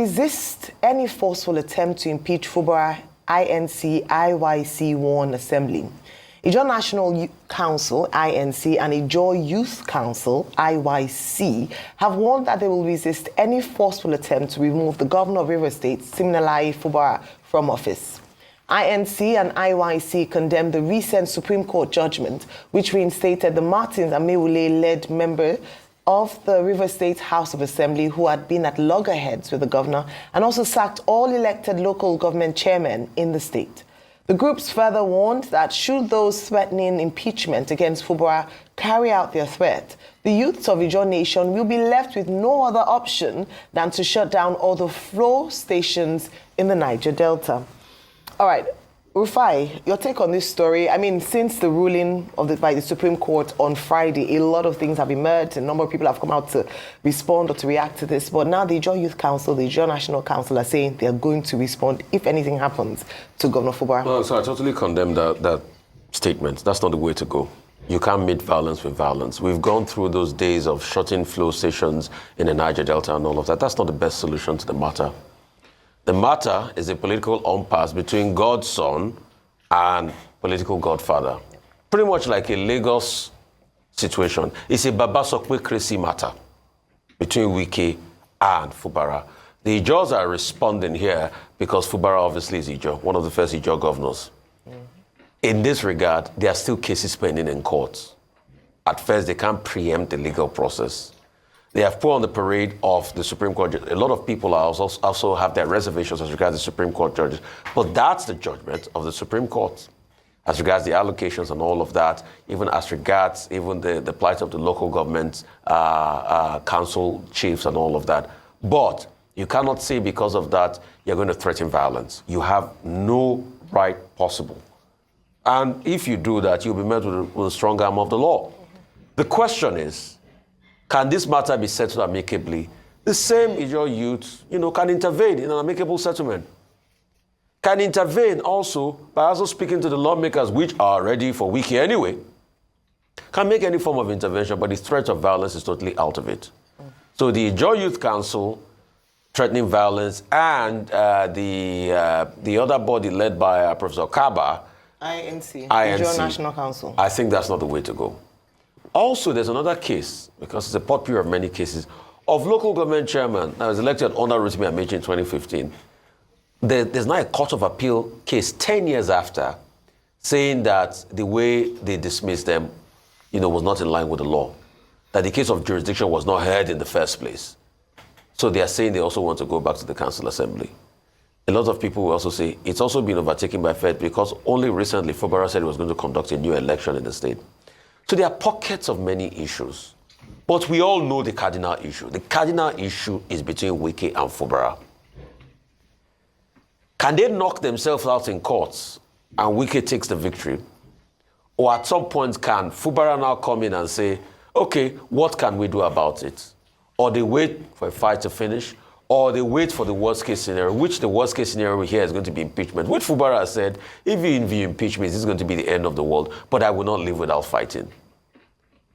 resist any forceful attempt to impeach Fubara INC IYC 1 Assembly. Ijaw National Council, INC, and Ijaw Youth Council, IYC, have warned that they will resist any forceful attempt to remove the governor of Rivers State, Siminalayi Fubara, from office. INC and IYC condemned the recent Supreme Court judgment, which reinstated the Martins Amewule-led member of the Rivers State House of Assembly who had been at loggerheads with the governor, and also sacked all elected local government chairmen in the state. The groups further warned that should those threatening impeachment against Fubara carry out their threat, the youths of Ijaw Nation will be left with no other option than to shut down all the flow stations in the Niger Delta. All right, Rufai, your take on this story. I mean, since the ruling by the Supreme Court on Friday, a lot of things have emerged. A number of people have come out to respond or to react to this. But now the Ijaw Youth Council, the Ijaw National Council are saying they are going to respond if anything happens to Governor Fubara. Well, so I totally condemn that statement. That's not the way to go. You can't meet violence with violence. We've gone through those days of shutting flow stations in the Niger Delta and all of that. That's not the best solution to the matter. The matter is a political impasse between God's son and political godfather. Pretty much like a Lagos situation. It's a Babasokwe crazy matter between Wike and Fubara. The Ijaws are responding here because Fubara obviously is Ijaw, one of the first Ijaw governors. In this regard, there are still cases pending in courts. At first, they can't preempt the legal process. They have put on the parade of the Supreme Court. A lot of people also have their reservations as regards the Supreme Court judges. But that's the judgment of the Supreme Court. As regards the allocations and all of that, even as regards even the plight of the local government, council chiefs and all of that. But you cannot say because of that, you're going to threaten violence. You have no right possible. And if you do that, you'll be met with a strong arm of the law. The question is, can this matter be settled amicably? The same Ijaw youth, can intervene in an amicable settlement. Can intervene also by also speaking to the lawmakers, which are ready for Wike anyway. Can make any form of intervention, but the threat of violence is totally out of it. So the Ijaw Youth Council threatening violence and the other body led by Professor Kaba, INC, Ijaw National Council. I think that's not the way to go. Also, there's another case, because it's a potpourri of many cases, of local government chairman. I was elected under Rotimi Amechi in 2015. There's now a Court of Appeal case 10 years after saying that the way they dismissed them, was not in line with the law. That the case of jurisdiction was not heard in the first place. So they are saying they also want to go back to the Council Assembly. A lot of people will also say it's also been overtaken by Fed because only recently Fubara said he was going to conduct a new election in the state. So there are pockets of many issues. But we all know the cardinal issue. The cardinal issue is between Wike and Fubara. Can they knock themselves out in courts and Wike takes the victory? Or at some point can Fubara now come in and say, okay, what can we do about it? Or they wait for a fight to finish, or they wait for the worst case scenario, which the worst case scenario here is going to be impeachment, which Fubara has said, if you impeach me, this is going to be the end of the world, but I will not live without fighting.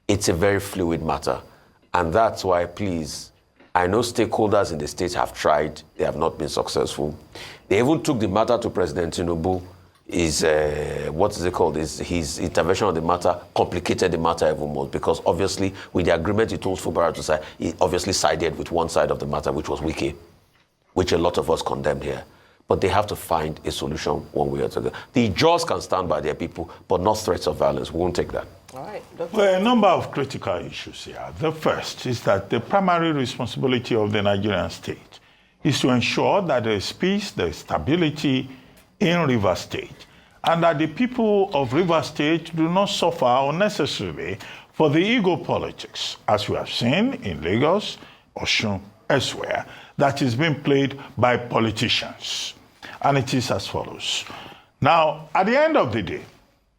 It's a very fluid matter. And that's why, please, I know stakeholders in the state have tried. They have not been successful. They even took the matter to President Tinubu. His intervention on the matter complicated the matter even more because obviously with the agreement he told Fubara to sign, he obviously sided with one side of the matter, which was Wike, which a lot of us condemned here. But they have to find a solution one way or the other. The Ijaws can stand by their people, but not threats of violence. We won't take that. All right. Well, a number of critical issues here. The first is that the primary responsibility of the Nigerian state is to ensure that there is peace, there is stability in Rivers State, and that the people of Rivers State do not suffer unnecessarily for the ego politics, as we have seen in Lagos, Osun, elsewhere, that is being played by politicians. And it is as follows. Now, at the end of the day,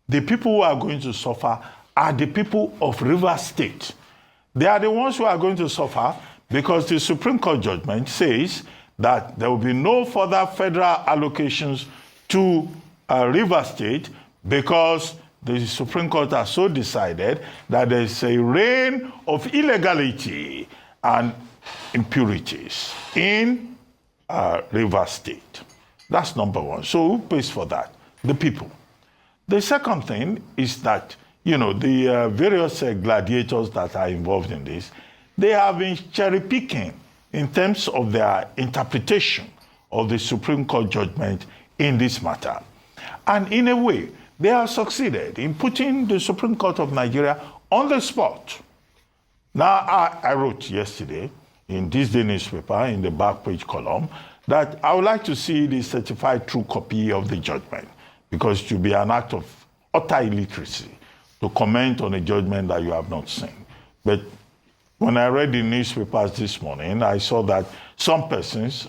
the people who are going to suffer are the people of Rivers State. They are the ones who are going to suffer because the Supreme Court judgment says that there will be no further federal allocations to Rivers State because the Supreme Court has so decided that there is a reign of illegality and impurities in Rivers State. That's number one. So who pays for that? The people. The second thing is that, the various gladiators that are involved in this, they have been cherry picking in terms of their interpretation of the Supreme Court judgment in this matter. And in a way, they have succeeded in putting the Supreme Court of Nigeria on the spot. Now, I wrote yesterday in this day newspaper, in the back page column, that I would like to see the certified true copy of the judgment, because it will be an act of utter illiteracy to comment on a judgment that you have not seen. But when I read the newspapers this morning, I saw that some persons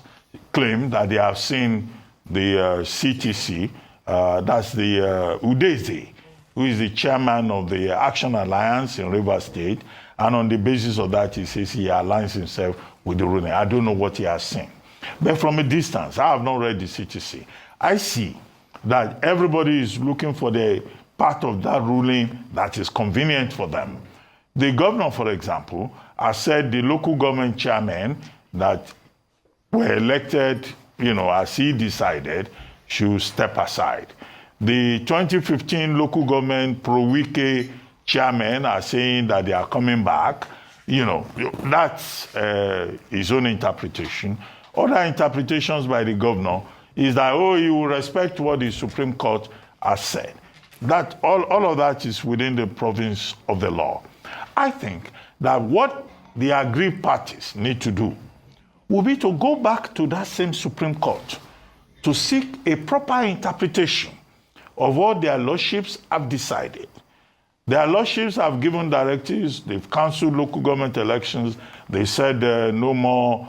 claim that they have seen the CTC, that's the Udeze, who is the chairman of the Action Alliance in Rivers State, and on the basis of that, he says he aligns himself with the ruling. I don't know what he has seen. But from a distance, I have not read the CTC. I see that everybody is looking for the part of that ruling that is convenient for them. The governor, for example, has said the local government chairmen that were elected, as he decided, should step aside. The 2015 local government pro-Wike chairmen are saying that they are coming back. That's his own interpretation. Other interpretations by the governor is that, he will respect what the Supreme Court has said. That all of that is within the province of the law. I think that what the aggrieved parties need to do will be to go back to that same Supreme Court to seek a proper interpretation of what their lordships have decided. Their lordships have given directives, they've cancelled local government elections, they said no more,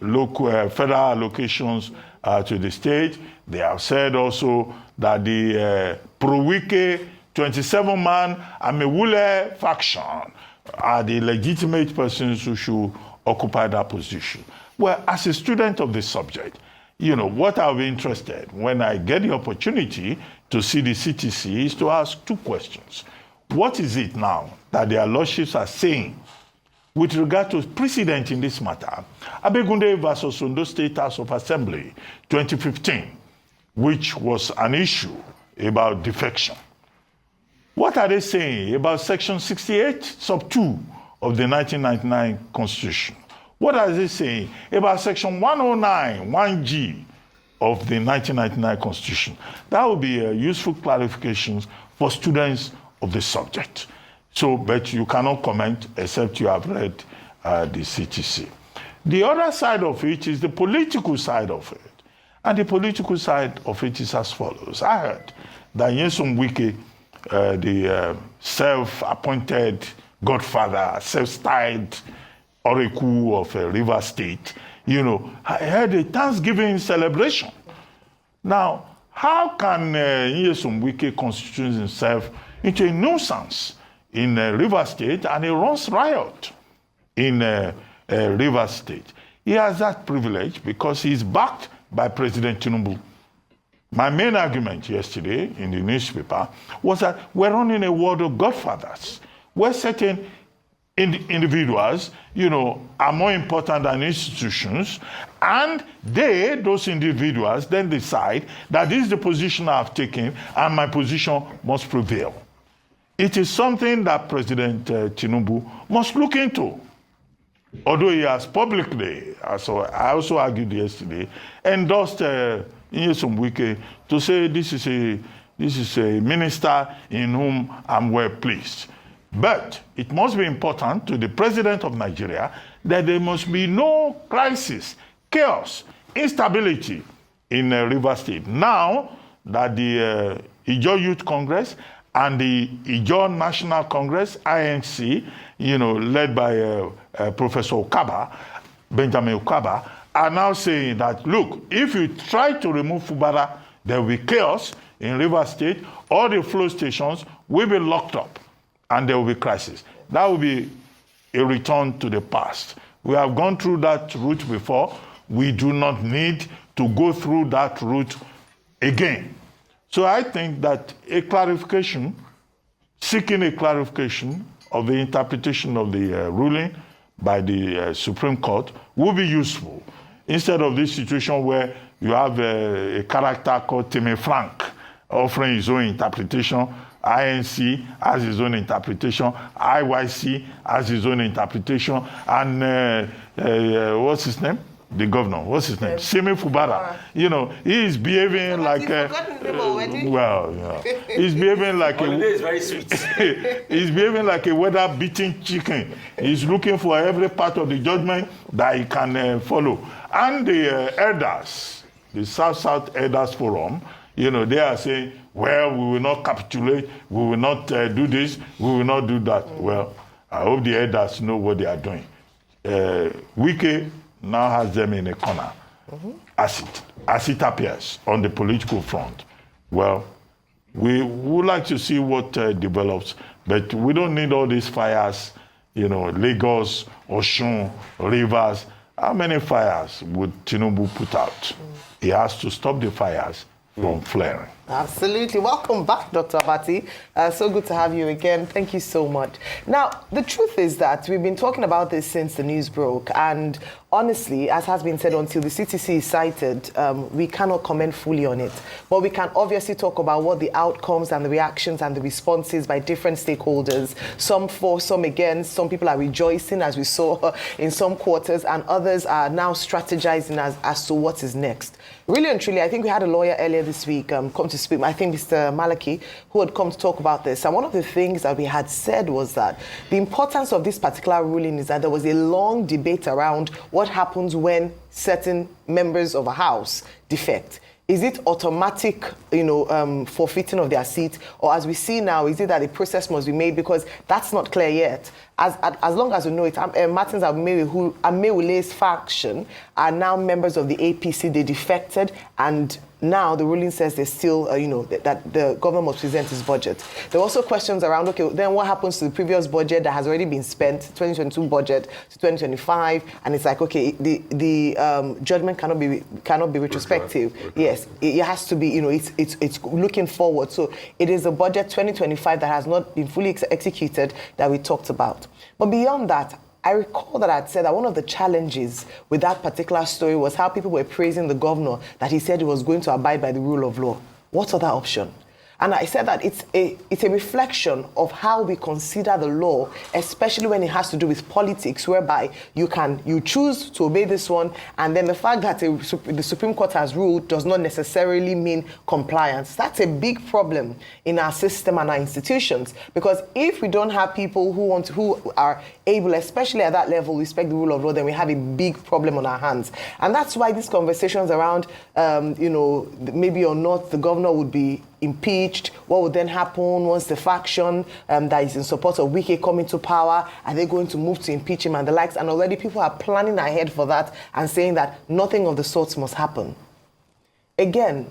local federal allocations to the state. They have said also that the pro-Wike 27-man Amewule faction are the legitimate persons who should occupy that position. Well, as a student of the subject, what I'll be interested when I get the opportunity to see the CTC is to ask two questions. What is it now that their lordships are saying with regard to precedent in this matter? Abegunde versus Ondo State House of Assembly, 2015, which was an issue about defection. What are they saying about Section 68, sub 2 of the 1999 Constitution? What are they saying about Section 109, 1G of the 1999 Constitution? That would be useful clarifications for students of the subject. So, but you cannot comment except you have read the CTC. The other side of it is the political side of it. And the political side of it is as follows. I heard that Nyesom Wike, the self-appointed godfather, self-styled oracle of River State, I heard a Thanksgiving celebration. Now, how can Nyesom Wike constitute himself into a nuisance in River State and he runs riot in River State? He has that privilege because he's backed by President Tinubu. My main argument yesterday in the newspaper was that we're running a world of godfathers, where certain individuals, are more important than institutions, and those individuals then decide that this is the position I've taken and my position must prevail. It is something that President Tinubu must look into. Although he has publicly, as I also argued yesterday, endorsed Nyesom Wike to say this is a minister in whom I'm well pleased. But it must be important to the President of Nigeria that there must be no crisis, chaos, instability in River State. Now that the Ijaw Youth Congress and the Ijaw National Congress, INC, led by Professor Benjamin Okaba, are now saying that, look, if you try to remove Fubara, there will be chaos in River State. All the flow stations will be locked up and there will be crisis. That will be a return to the past. We have gone through that route before. We do not need to go through that route again. So I think that seeking a clarification of the interpretation of the ruling by the Supreme Court will be useful. instead of this situation where you have a character called Timmy Frank offering his own interpretation, INC has his own interpretation, IYC has his own interpretation, and what's his name? The governor, what's his name? Simi Fubara. You know, he is behaving like he's behaving like is very sweet. He's behaving like a weather-beaten chicken. He's looking for every part of the judgment that he can follow. And the elders, the South Elders Forum, you know, they are saying, well, we will not capitulate, we will not do this, we will not do that. Well, I hope the elders know what they are doing. Wike now has them in a corner, as it appears on the political front. Well, we would like to see what develops, but we don't need all these fires, you know, Lagos, Osun, Rivers. How many fires would Tinubu put out? He has to stop the fires from flaring. Absolutely. Welcome back, Dr. Abati. So good to have you again. Thank you so much. Now, the truth is that we've been talking about this since the news broke, and honestly, as has been said, until the CTC is cited, we cannot comment fully on it. But we can obviously talk about what the outcomes and the reactions and the responses by different stakeholders, some for, some against. Some people are rejoicing, as we saw in some quarters, and others are now strategizing as to what is next. Really and truly, I think we had a lawyer earlier this week come to speak, I think Mr. Malaki, who had come to talk about this. And one of the things that we had said was that the importance of this particular ruling is that there was a long debate around what happens when certain members of a house defect. Is it automatic, forfeiting of their seat? Or as we see now, is it that the process must be made? Because that's not clear yet. As long as we know it, Martins Amewule's faction are now members of the APC. They defected, and now the ruling says they still, that the government must present its budget. There are also questions around, okay, then what happens to the previous budget that has already been spent, 2022 budget to 2025, and it's like, okay, the judgment cannot be retrospective. Yes, it has to be, it's looking forward. So it is the budget 2025 that has not been fully executed that we talked about. But beyond that, I recall that I'd said that one of the challenges with that particular story was how people were praising the governor, that he said he was going to abide by the rule of law. What other option? And I said that it's a reflection of how we consider the law, especially when it has to do with politics, whereby you choose to obey this one, and then the fact that the Supreme Court has ruled does not necessarily mean compliance. That's a big problem in our system and our institutions, because if we don't have people who are able, especially at that level, respect the rule of law, then we have a big problem on our hands. And that's why these conversations around, maybe or not the governor would be impeached, what would then happen once the faction that is in support of Wike come into power, are they going to move to impeach him and the likes? And already people are planning ahead for that and saying that nothing of the sorts must happen. Again,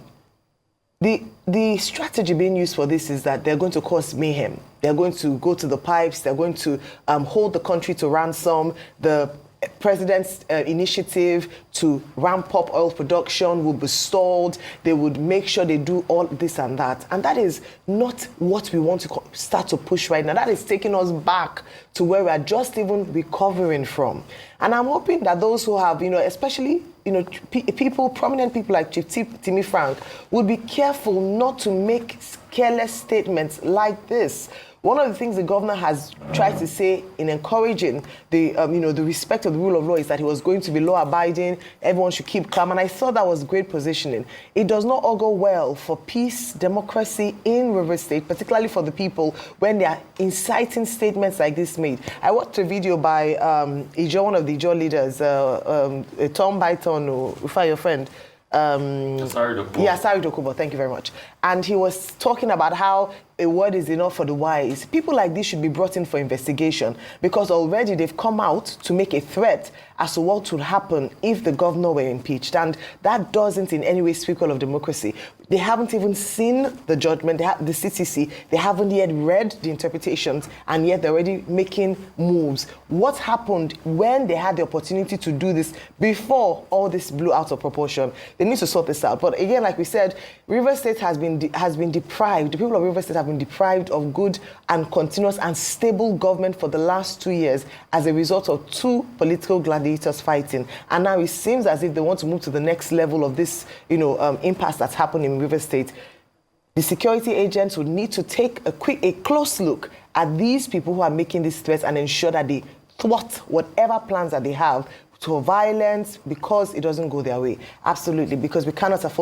the strategy being used for this is that they're going to cause mayhem. They're going to go to the pipes. They're going to hold the country to ransom. The president's initiative to ramp up oil production will be stalled. They would make sure they do all this and that. And that is not what we want to start to push right now. That is taking us back to where we are just even recovering from. And I'm hoping that those who have, especially, prominent people like Chief Timmy Frank, would be careful not to make careless statements like this. One of the things the governor has tried to say in encouraging the respect of the rule of law is that he was going to be law-abiding, everyone should keep calm, and I thought that was great positioning. It does not all go well for peace, democracy in River State, particularly for the people, when they are inciting statements like this made. I watched a video by one of the Ijo leaders, Tom Byton, or your friend, Asari Dokubo, thank you very much. And he was talking about how a word is enough for the wise. People like this should be brought in for investigation, because already they've come out to make a threat as to what would happen if the governor were impeached. And that doesn't in any way speak well of democracy. They haven't even seen the judgment, the CCC, they haven't yet read the interpretations, and yet they're already making moves. What happened when they had the opportunity to do this before all this blew out of proportion? They need to sort this out. But again, like we said, River State has been deprived. The people of River State have have been deprived of good and continuous and stable government for the last 2 years as a result of 2 political gladiators fighting. And now it seems as if they want to move to the next level of this, impasse that's happened in River State. The security agents would need to take a close look at these people who are making these threats and ensure that they thwart whatever plans that they have to violence because it doesn't go their way. Absolutely, because we cannot afford